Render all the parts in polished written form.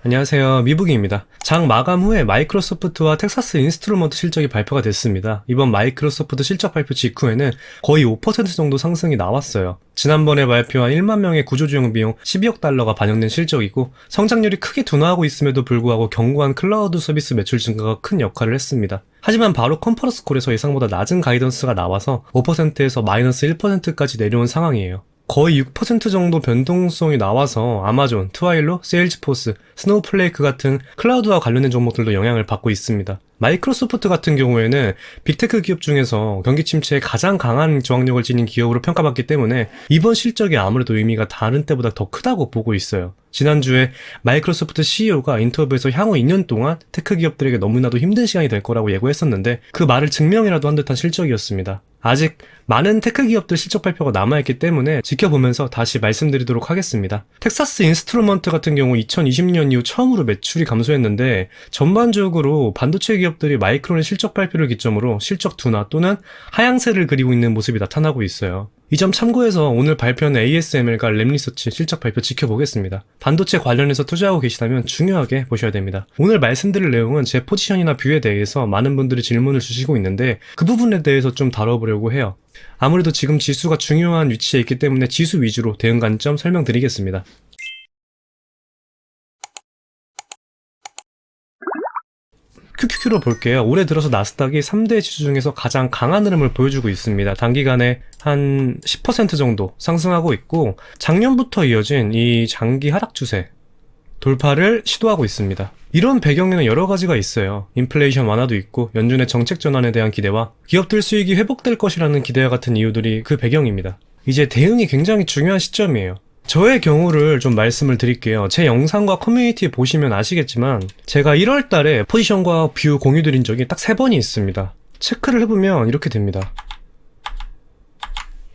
안녕하세요. 미북입니다. 장 마감 후에 마이크로소프트와 텍사스 인스트루먼트 실적이 발표가 됐습니다. 이번 마이크로소프트 실적 발표 직후에는 거의 5% 정도 상승이 나왔어요. 지난번에 발표한 1만 명의 구조조정 비용 12억 달러가 반영된 실적이고 성장률이 크게 둔화하고 있음에도 불구하고 견고한 클라우드 서비스 매출 증가가 큰 역할을 했습니다. 하지만 바로 컨퍼런스 콜에서 예상보다 낮은 가이던스가 나와서 5%에서 마이너스 1%까지 내려온 상황이에요. 거의 6% 정도 변동성이 나와서 아마존, 트와일로, 세일즈포스, 스노우플레이크 같은 클라우드와 관련된 종목들도 영향을 받고 있습니다. 마이크로소프트 같은 경우에는 빅테크 기업 중에서 경기 침체에 가장 강한 저항력을 지닌 기업으로 평가받기 때문에 이번 실적이 아무래도 의미가 다른 때보다 더 크다고 보고 있어요. 지난주에 마이크로소프트 CEO가 인터뷰에서 향후 2년 동안 테크 기업들에게 너무나도 힘든 시간이 될 거라고 예고했었는데 그 말을 증명이라도 한 듯한 실적이었습니다. 아직 많은 테크 기업들 실적 발표가 남아있기 때문에 지켜보면서 다시 말씀드리도록 하겠습니다. 텍사스 인스트루먼트 같은 경우 2020년 이후 처음으로 매출이 감소했는데 전반적으로 반도체 기업들이 마이크론의 실적 발표를 기점으로 실적 둔화 또는 하향세를 그리고 있는 모습이 나타나고 있어요. 이 점 참고해서 오늘 발표하는 ASML과 램리서치 실적 발표 지켜보겠습니다. 반도체 관련해서 투자하고 계시다면 중요하게 보셔야 됩니다. 오늘 말씀드릴 내용은 제 포지션이나 뷰에 대해서 많은 분들이 질문을 주시고 있는데 그 부분에 대해서 좀 다뤄보려고 해요. 아무래도 지금 지수가 중요한 위치에 있기 때문에 지수 위주로 대응 관점 설명드리겠습니다. QQQ로 볼게요. 올해 들어서 나스닥이 3대 지수 중에서 가장 강한 흐름을 보여주고 있습니다. 단기간에 한 10% 정도 상승하고 있고 작년부터 이어진 이 장기 하락 추세 돌파를 시도하고 있습니다. 이런 배경에는 여러 가지가 있어요. 인플레이션 완화도 있고 연준의 정책 전환에 대한 기대와 기업들 수익이 회복될 것이라는 기대와 같은 이유들이 그 배경입니다. 이제 대응이 굉장히 중요한 시점이에요. 저의 경우를 좀 말씀을 드릴게요. 제 영상과 커뮤니티 보시면 아시겠지만 제가 1월 달에 포지션과 뷰 공유 드린 적이 딱 3번이 있습니다. 체크를 해보면 이렇게 됩니다.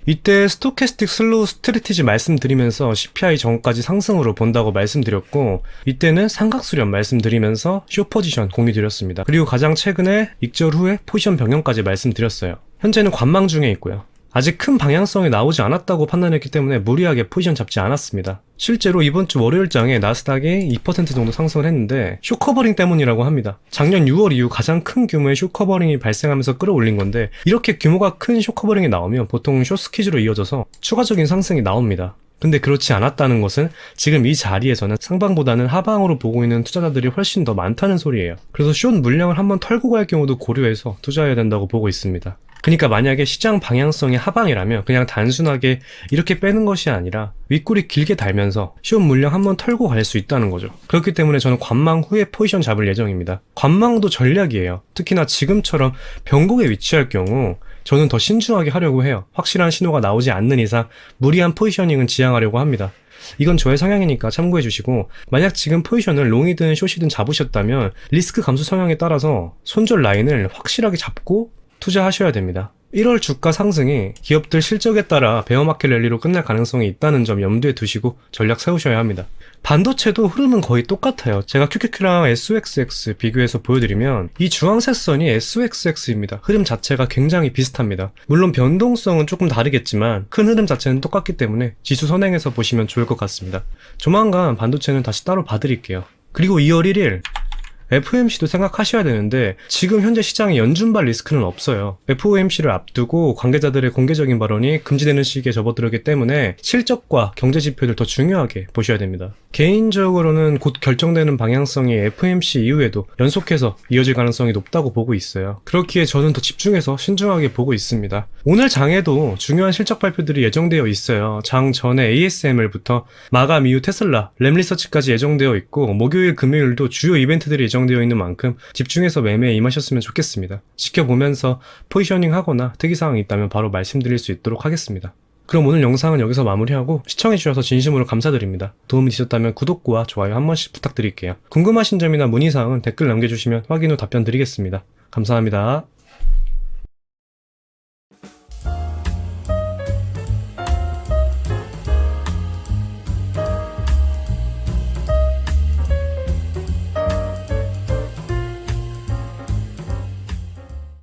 이때 스토캐스틱 슬로우 스트래티지 말씀드리면서 CPI 전까지 상승으로 본다고 말씀드렸고 이때는 삼각수렴 말씀드리면서 숏 포지션 공유 드렸습니다. 그리고 가장 최근에 익절 후에 포지션 변경까지 말씀드렸어요. 현재는 관망 중에 있고요. 아직 큰 방향성이 나오지 않았다고 판단했기 때문에 무리하게 포지션 잡지 않았습니다. 실제로 이번 주 월요일장에 나스닥이 2% 정도 상승을 했는데 숏커버링 때문이라고 합니다. 작년 6월 이후 가장 큰 규모의 숏커버링이 발생하면서 끌어올린 건데 이렇게 규모가 큰 숏커버링이 나오면 보통 숏스퀴즈로 이어져서 추가적인 상승이 나옵니다. 근데 그렇지 않았다는 것은 지금 이 자리에서는 상방보다는 하방으로 보고 있는 투자자들이 훨씬 더 많다는 소리예요. 그래서 숏 물량을 한번 털고 갈 경우도 고려해서 투자해야 된다고 보고 있습니다. 그러니까 만약에 시장 방향성이 하방이라면 그냥 단순하게 이렇게 빼는 것이 아니라 윗꼬리 길게 달면서 숏 물량 한번 털고 갈 수 있다는 거죠. 그렇기 때문에 저는 관망 후에 포지션 잡을 예정입니다. 관망도 전략이에요. 특히나 지금처럼 변곡에 위치할 경우 저는 더 신중하게 하려고 해요. 확실한 신호가 나오지 않는 이상 무리한 포지셔닝은 지양하려고 합니다. 이건 저의 성향이니까 참고해 주시고 만약 지금 포지션을 롱이든 숏이든 잡으셨다면 리스크 감소 성향에 따라서 손절 라인을 확실하게 잡고 투자하셔야 됩니다. 1월 주가 상승이 기업들 실적에 따라 베어마켓 랠리로 끝날 가능성이 있다는 점 염두에 두시고 전략 세우셔야 합니다. 반도체도 흐름은 거의 똑같아요. 제가 QQQ랑 SOXX 비교해서 보여드리면 이 주황색 선이 SOXX입니다. 흐름 자체가 굉장히 비슷합니다. 물론 변동성은 조금 다르겠지만 큰 흐름 자체는 똑같기 때문에 지수 선행해서 보시면 좋을 것 같습니다. 조만간 반도체는 다시 따로 봐드릴게요. 그리고 2월 1일 FOMC도 생각하셔야 되는데 지금 현재 시장에 연준발 리스크는 없어요. FOMC를 앞두고 관계자들의 공개적인 발언이 금지되는 시기에 접어들었기 때문에 실적과 경제 지표를 더 중요하게 보셔야 됩니다. 개인적으로는 곧 결정되는 방향성이 FOMC 이후에도 연속해서 이어질 가능성이 높다고 보고 있어요. 그렇기에 저는 더 집중해서 신중하게 보고 있습니다. 오늘 장에도 중요한 실적 발표들이 예정되어 있어요. 장 전에 ASML부터 마감 이후 테슬라, 램리서치까지 예정되어 있고 목요일, 금요일도 주요 이벤트들이 예정되어 있는 만큼 집중해서 매매에 임하셨으면 좋겠습니다. 지켜보면서 포지셔닝 하거나 특이사항이 있다면 바로 말씀드릴 수 있도록 하겠습니다. 그럼 오늘 영상은 여기서 마무리하고 시청해주셔서 진심으로 감사드립니다. 도움이 되셨다면 구독과 좋아요 한 번씩 부탁드릴게요. 궁금하신 점이나 문의사항은 댓글 남겨주시면 확인 후 답변 드리겠습니다. 감사합니다.